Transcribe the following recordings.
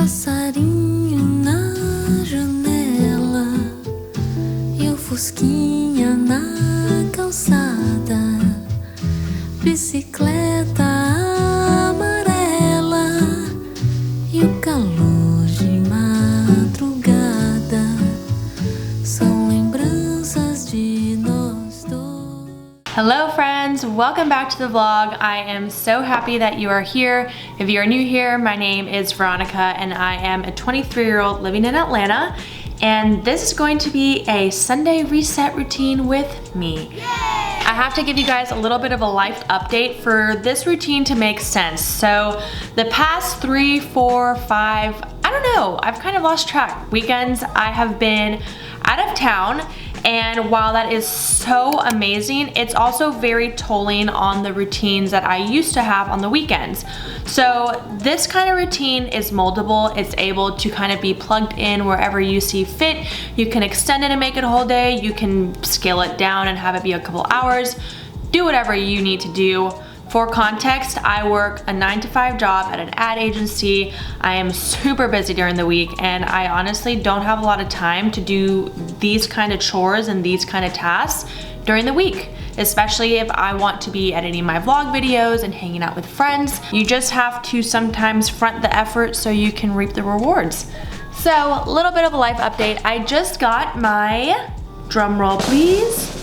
passarinho na janela e o fusquinha na calçada, bicicleta amarela e o calor de madrugada são lembranças de nós dois. Hello friends, welcome back to the vlog. I am so happy that you are here. If you are new here, my name is Veronica and I am a 23-year-old living in Atlanta, and this is going to be a Sunday reset routine with me. Yay! I have to give you guys a little bit of a life update for this routine to make sense. So the past 3, 4, 5, I don't know, I've kind of lost track. Weekends I have been out of town, and while that is so amazing, it's also very tolling on the routines that I used to have on the weekends. So this kind of routine is moldable. It's able to kind of be plugged in wherever you see fit. You can extend it and make it a whole day. You can scale it down and have it be a couple hours. Do whatever you need to do. For context, I work a 9-to-5 job at an ad agency. I am super busy during the week, and I honestly don't have a lot of time to do these kind of chores and these kind of tasks during the week, especially if I want to be editing my vlog videos and hanging out with friends. You just have to sometimes front the effort so you can reap the rewards. So, a little bit of a life update. I just got my, drum roll please,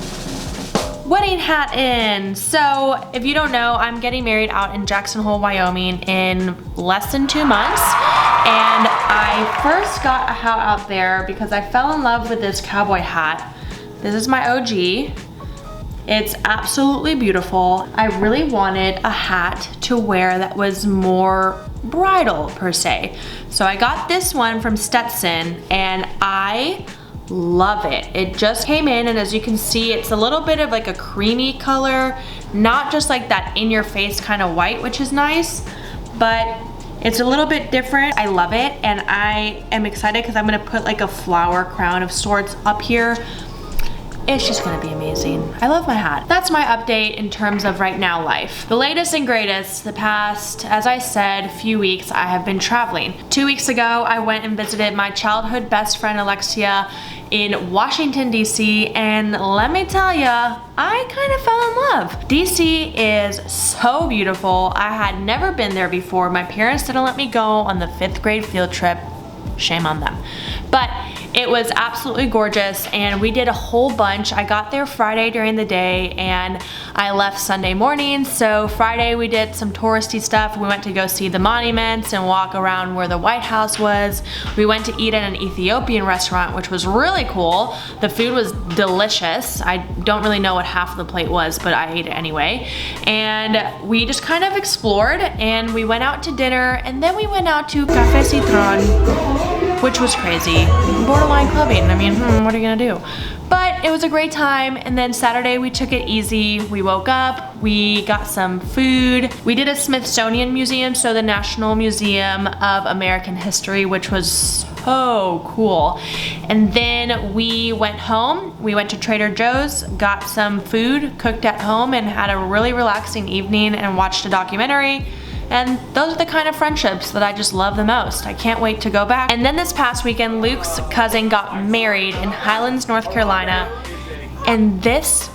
wedding hat in. So if you don't know, I'm getting married out in Jackson Hole, Wyoming in less than 2 months. And I first got a hat out there because I fell in love with this cowboy hat. This is my OG. It's absolutely beautiful. I really wanted a hat to wear that was more bridal per se. So I got this one from Stetson and I love it. It just came in, and as you can see, it's a little bit of like a creamy color, not just like that in your face kind of white, which is nice, but it's a little bit different. I love it, and I am excited because I'm gonna put like a flower crown of sorts up here. It's just gonna be amazing. I love my hat. That's my update in terms of right now life. The latest and greatest, the past, as I said, few weeks, I have been traveling. 2 weeks ago, I went and visited my childhood best friend Alexia in Washington DC, and let me tell ya, I kind of fell in love. DC is so beautiful. I had never been there before. My parents didn't let me go on the 5th grade field trip. Shame on them. But it was absolutely gorgeous, and we did a whole bunch. I got there Friday during the day and I left Sunday morning. So Friday we did some touristy stuff. We went to go see the monuments and walk around where the White House was. We went to eat at an Ethiopian restaurant, which was really cool. The food was delicious. I don't really know what half of the plate was, but I ate it anyway. And we just kind of explored, and we went out to dinner, and then we went out to Café Citron, which was crazy. Borderline clubbing. I mean, what are you gonna do? But it was a great time, and then Saturday we took it easy. We woke up, we got some food. We did a Smithsonian Museum, so the National Museum of American History, which was so cool. And then we went home. We went to Trader Joe's, got some food, cooked at home, and had a really relaxing evening and watched a documentary. And those are the kind of friendships that I just love the most. I can't wait to go back. And then this past weekend, Luke's cousin got married in Highlands, North Carolina. And this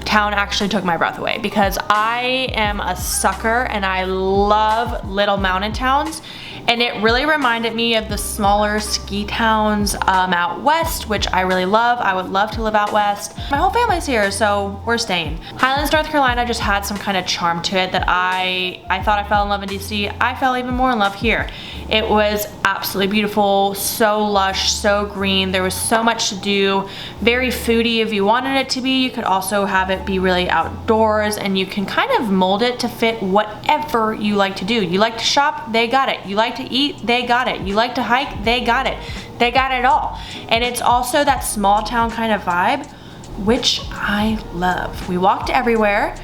town actually took my breath away because I am a sucker and I love little mountain towns. And it really reminded me of the smaller ski towns out west, which I really love. I would love to live out west. My whole family's here, so we're staying. Highlands, North Carolina just had some kind of charm to it that I thought I fell in love in DC. I fell even more in love here. It was absolutely beautiful, so lush, so green. There was so much to do. Very foodie if you wanted it to be. You could also have it be really outdoors, and you can kind of mold it to fit whatever you like to do. You like to shop, they got it. You like to eat, they got it. You like to hike, they got it. They got it all. And it's also that small town kind of vibe, which I love. We walked everywhere.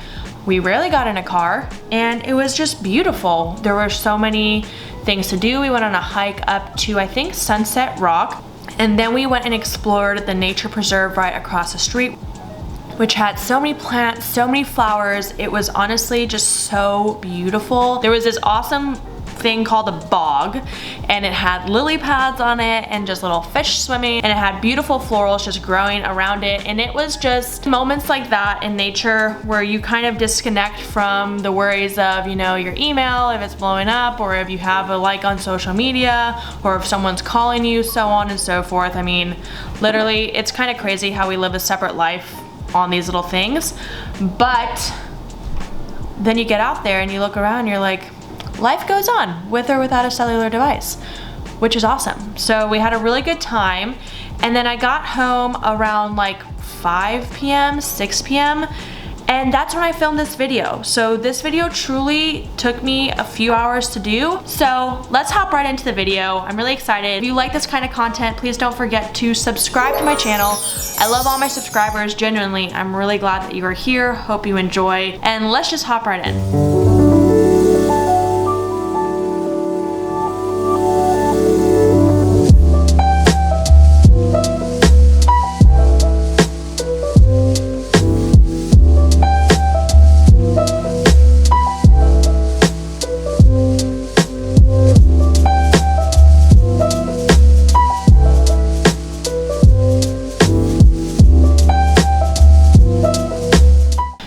We rarely got in a car, and it was just beautiful. There were so many things to do. We went on a hike up to, I think, Sunset Rock, and then we went and explored the nature preserve right across the street, which had so many plants, so many flowers. It was honestly just so beautiful. There was this awesome thing called a bog, and it had lily pads on it and just little fish swimming, and it had beautiful florals just growing around it. And it was just moments like that in nature where you kind of disconnect from the worries of, you know, your email, if it's blowing up, or if you have a like on social media, or if someone's calling you, so on and so forth. I mean, literally, it's kind of crazy how we live a separate life on these little things. But then you get out there and you look around and you're like, life goes on with or without a cellular device, which is awesome. So we had a really good time. And then I got home around like 5 p.m., 6 p.m. And that's when I filmed this video. So this video truly took me a few hours to do. So let's hop right into the video. I'm really excited. If you like this kind of content, please don't forget to subscribe to my channel. I love all my subscribers, genuinely. I'm really glad that you are here. Hope you enjoy. And let's just hop right in.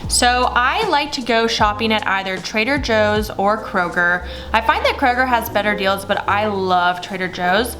So I like to go shopping at either Trader Joe's or Kroger. I find that Kroger has better deals, but I love Trader Joe's.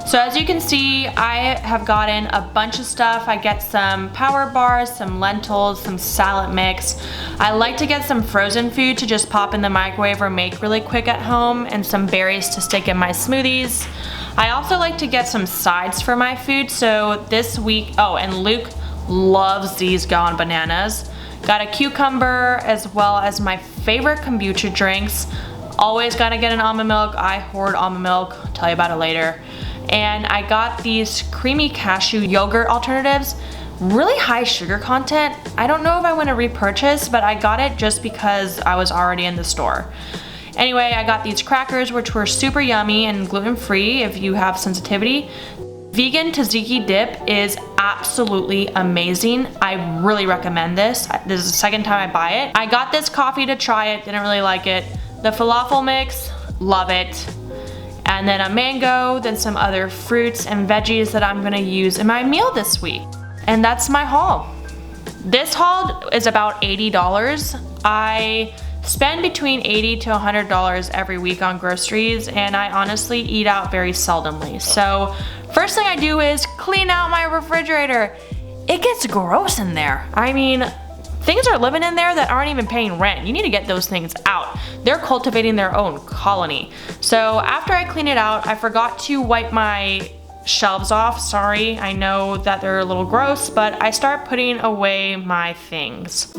So as you can see, I have gotten a bunch of stuff. I get some power bars, some lentils, some salad mix. I like to get some frozen food to just pop in the microwave or make really quick at home, and some berries to stick in my smoothies. I also like to get some sides for my food. So this week, oh, and Luke loves these Gone Bananas. Got a cucumber as well as my favorite kombucha drinks. Always gotta get an almond milk. I hoard almond milk. I'll tell you about it later. And I got these creamy cashew yogurt alternatives. Really high sugar content. I don't know if I want to repurchase, but I got it just because I was already in the store. Anyway, I got these crackers, which were super yummy and gluten-free if you have sensitivity. Vegan tzatziki dip is absolutely amazing. I really recommend this. This is the second time I buy it. I got this coffee to try it, didn't really like it. The falafel mix, love it. And then a mango, then some other fruits and veggies that I'm gonna use in my meal this week. And that's my haul. This haul is about $80. I spend between $80 to $100 every week on groceries, and I honestly eat out very seldomly. So first thing I do is clean out my refrigerator. It gets gross in there. I mean, things are living in there that aren't even paying rent. You need to get those things out. They're cultivating their own colony. So after I clean it out, I forgot to wipe my shelves off. Sorry, I know that they're a little gross, but I start putting away my things.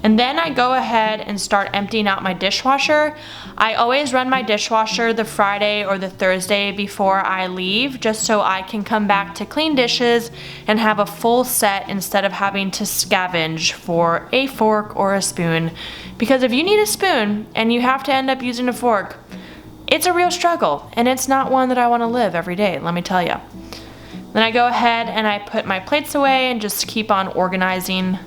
And then I go ahead and start emptying out my dishwasher. I always run my dishwasher the Friday or the Thursday before I leave, just so I can come back to clean dishes and have a full set instead of having to scavenge for a fork or a spoon. Because if you need a spoon and you have to end up using a fork, it's a real struggle, and it's not one that I want to live every day, let me tell you. Then I go ahead and I put my plates away and just keep on organizing.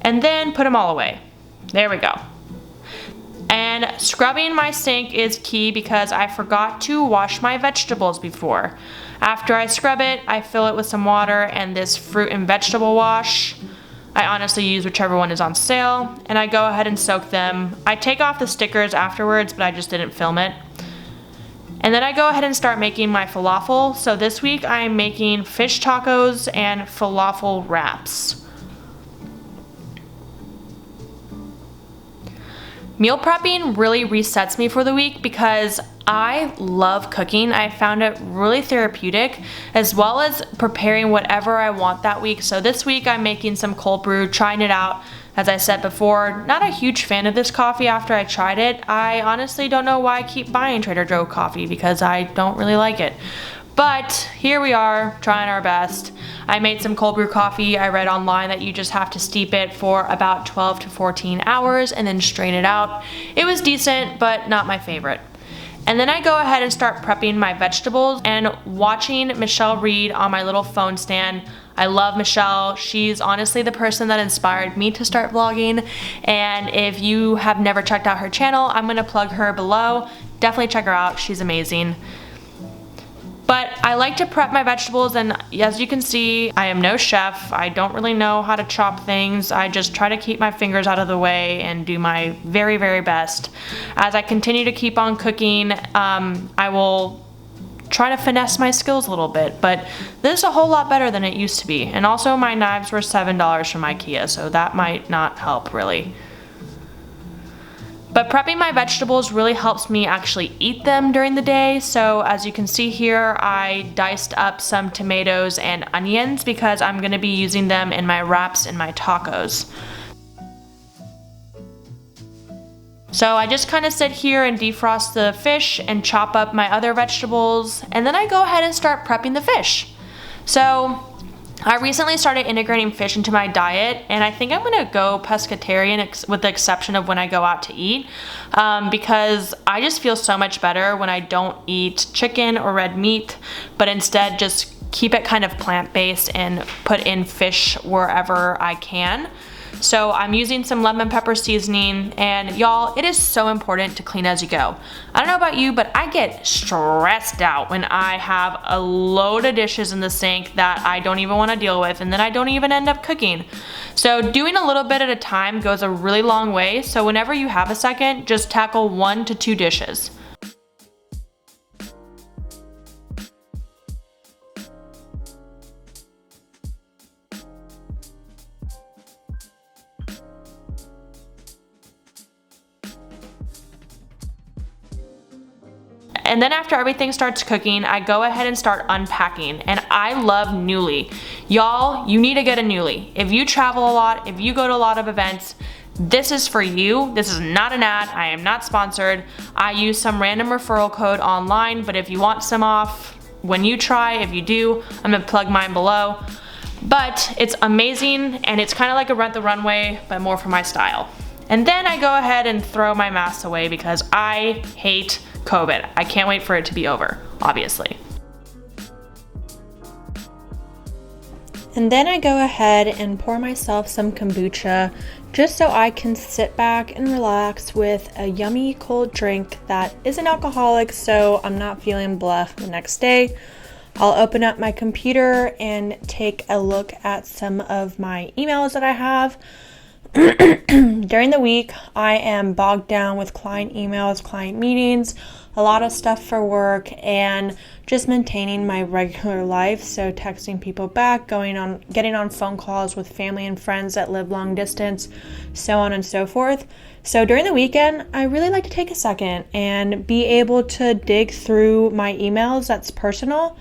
And then put them all away. There we go. And scrubbing my sink is key because I forgot to wash my vegetables before. After I scrub it, I fill it with some water and this fruit and vegetable wash. I honestly use whichever one is on sale, and I go ahead and soak them. I take off the stickers afterwards, but I just didn't film it. And then I go ahead and start making my falafel. So this week I'm making fish tacos and falafel wraps. Meal prepping really resets me for the week because I love cooking. I found it really therapeutic, as well as preparing whatever I want that week. So this week I'm making some cold brew, trying it out. As I said before, not a huge fan of this coffee after I tried it. I honestly don't know why I keep buying Trader Joe coffee because I don't really like it. But here we are, trying our best. I made some cold brew coffee. I read online that you just have to steep it for about 12 to 14 hours and then strain it out. It was decent, but not my favorite. And then I go ahead and start prepping my vegetables and watching Michelle read on my little phone stand. I love Michelle. She's honestly the person that inspired me to start vlogging. And if you have never checked out her channel, I'm gonna plug her below. Definitely check her out, she's amazing. But I like to prep my vegetables, and as you can see, I am no chef. I don't really know how to chop things. I just try to keep my fingers out of the way and do my very, very best. As I continue to keep on cooking, I will try to finesse my skills a little bit, but this is a whole lot better than it used to be. And also my knives were $7 from IKEA, so that might not help really. But prepping my vegetables really helps me actually eat them during the day. So as you can see here, I diced up some tomatoes and onions because I'm gonna be using them in my wraps and my tacos. So I just kind of sit here and defrost the fish and chop up my other vegetables, and then I go ahead and start prepping the fish. So I recently started integrating fish into my diet, and I think I'm gonna go pescatarian with the exception of when I go out to eat, because I just feel so much better when I don't eat chicken or red meat, but instead just keep it kind of plant-based and put in fish wherever I can. So I'm using some lemon pepper seasoning, and y'all, it is so important to clean as you go. I don't know about you, but I get stressed out when I have a load of dishes in the sink that I don't even want to deal with, and then I don't even end up cooking. So doing a little bit at a time goes a really long way, so whenever you have a second, just tackle 1 to 2 dishes. And then after everything starts cooking, I go ahead and start unpacking. And I love Nuuly. Y'all, you need to get a Nuuly. If you travel a lot, if you go to a lot of events, this is for you. This is not an ad. I am not sponsored. I use some random referral code online, but if you want some off, when you try, if you do, I'm gonna plug mine below. But it's amazing, and it's kind of like a Rent the Runway, but more for my style. And then I go ahead and throw my masks away because I hate COVID. I can't wait for it to be over, obviously. And then I go ahead and pour myself some kombucha just so I can sit back and relax with a yummy cold drink that isn't alcoholic, so I'm not feeling blah the next day. I'll open up my computer and take a look at some of my emails that I have. During the week, I am bogged down with client emails, client meetings, a lot of stuff for work, and just maintaining my regular life. So texting people back, getting on phone calls with family and friends that live long distance, so on and so forth. So during the weekend, I really like to take a second and be able to dig through my emails that's personal,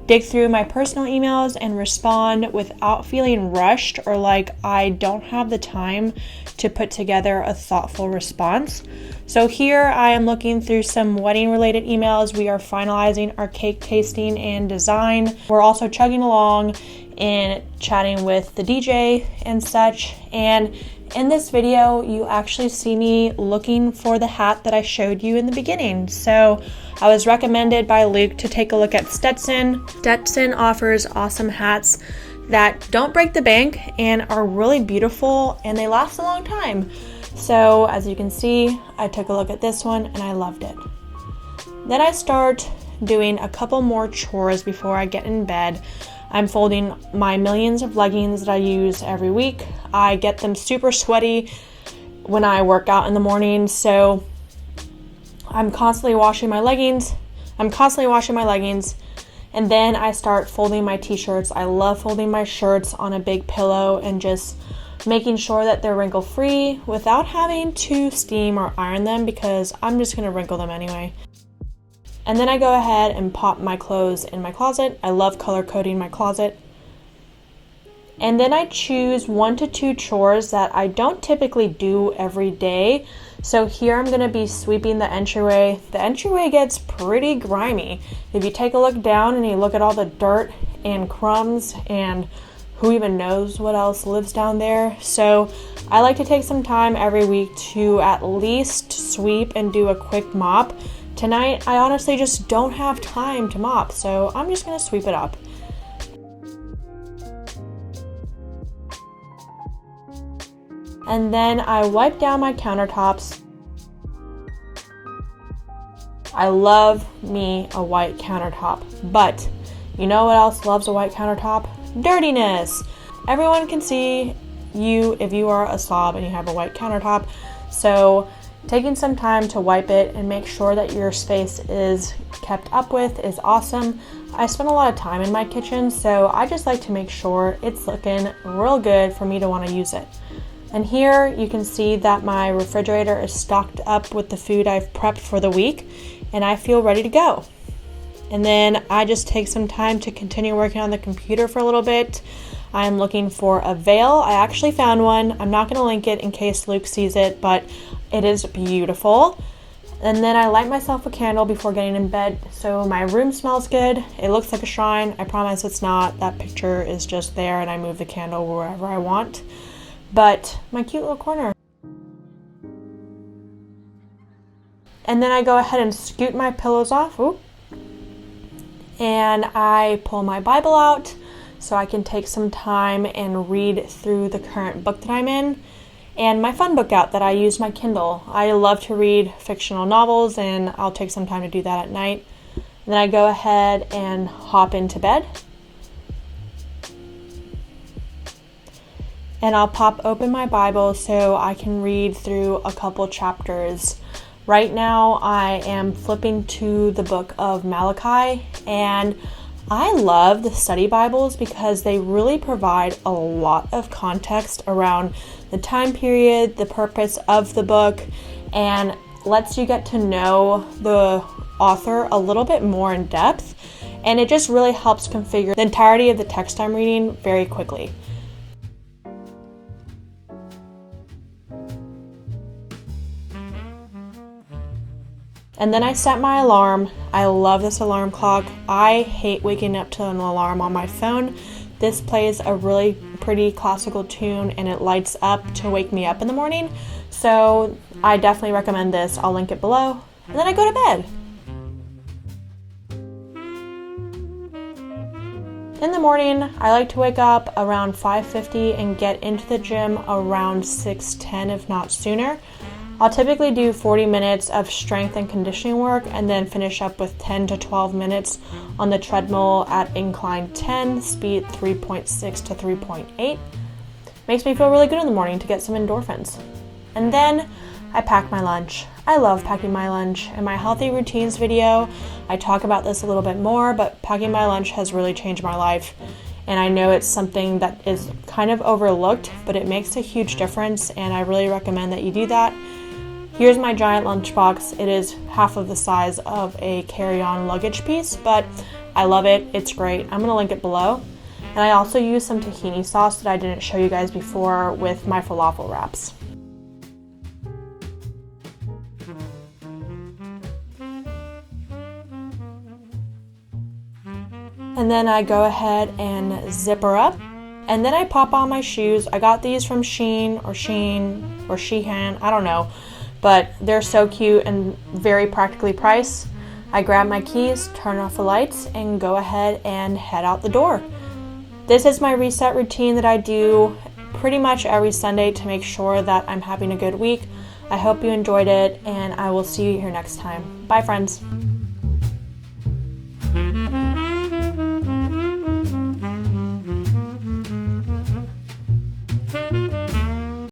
dig through my personal emails and respond without feeling rushed or like I don't have the time to put together a thoughtful response. So here I am looking through some wedding related emails. We are finalizing our cake tasting and design. We're also chugging along and chatting with the DJ and such. And in this video, you actually see me looking for the hat that I showed you in the beginning. So I was recommended by Luke to take a look at Stetson. Stetson offers awesome hats that don't break the bank and are really beautiful, and they last a long time. So as you can see, I took a look at this one and I loved it. Then I start doing a couple more chores before I get in bed. I'm folding my millions of leggings that I use every week. I get them super sweaty when I work out in the morning, so I'm constantly washing my leggings. And then I start folding my t-shirts. I love folding my shirts on a big pillow and just making sure that they're wrinkle free without having to steam or iron them, because I'm just gonna wrinkle them anyway. And then I go ahead and pop my clothes in my closet. I love color coding my closet. And then I choose 1 to 2 chores that I don't typically do every day. So here I'm gonna be sweeping the entryway. The entryway gets pretty grimy. If you take a look down and you look at all the dirt and crumbs and who even knows what else lives down there. So I like to take some time every week to at least sweep and do a quick mop, tonight I honestly just don't have time to mop, so I'm just gonna sweep it up. And then I wipe down my countertops. I love me a white countertop, but you know what else loves a white countertop? Dirtiness. Everyone can see you if you are a slob and you have a white countertop. So taking some time to wipe it and make sure that your space is kept up with is awesome. I spend a lot of time in my kitchen, so I just like to make sure it's looking real good for me to want to use it. And here you can see that my refrigerator is stocked up with the food I've prepped for the week, and I feel ready to go. And then I just take some time to continue working on the computer for a little bit. I'm looking for a veil. I actually found one. I'm not going to link it in case Luke sees it, but it is beautiful. And then I light myself a candle before getting in bed so my room smells good. It looks like a shrine. I promise it's not. That picture is just there and I move the candle wherever I want. But my cute little corner. And then I go ahead and scoot my pillows off. Ooh. And I pull my Bible out so I can take some time and read through the current book that I'm in. And my fun book out that I use my Kindle. I love to read fictional novels and I'll take some time to do that at night. Then I go ahead and hop into bed. And I'll pop open my Bible so I can read through a couple chapters. Right now I am flipping to the book of Malachi, and I love the study Bibles because they really provide a lot of context around the time period, the purpose of the book, and lets you get to know the author a little bit more in depth, and it just really helps configure the entirety of the text I'm reading very quickly. And then I set my alarm. I love this alarm clock. I hate waking up to an alarm on my phone. This plays a really pretty classical tune and it lights up to wake me up in the morning. So I definitely recommend this. I'll link it below. And then I go to bed. In the morning, I like to wake up around 5:50 and get into the gym around 6:10, if not sooner. I'll typically do 40 minutes of strength and conditioning work and then finish up with 10 to 12 minutes on the treadmill at incline 10, speed 3.6 to 3.8. Makes me feel really good in the morning to get some endorphins. And then I pack my lunch. I love packing my lunch. In my healthy routines video, I talk about this a little bit more, but packing my lunch has really changed my life. And I know it's something that is kind of overlooked, but it makes a huge difference, and I really recommend that you do that. Here's my giant lunchbox. It is half of the size of a carry-on luggage piece, but I love it. It's great. I'm gonna link it below. And I also use some tahini sauce that I didn't show you guys before with my falafel wraps. And then I go ahead and zip her up. And then I pop on my shoes. I got these from Shein, I don't know. But they're so cute and very practically priced. I grab my keys, turn off the lights, and go ahead and head out the door. This is my reset routine that I do pretty much every Sunday to make sure that I'm having a good week. I hope you enjoyed it, and I will see you here next time. Bye, friends.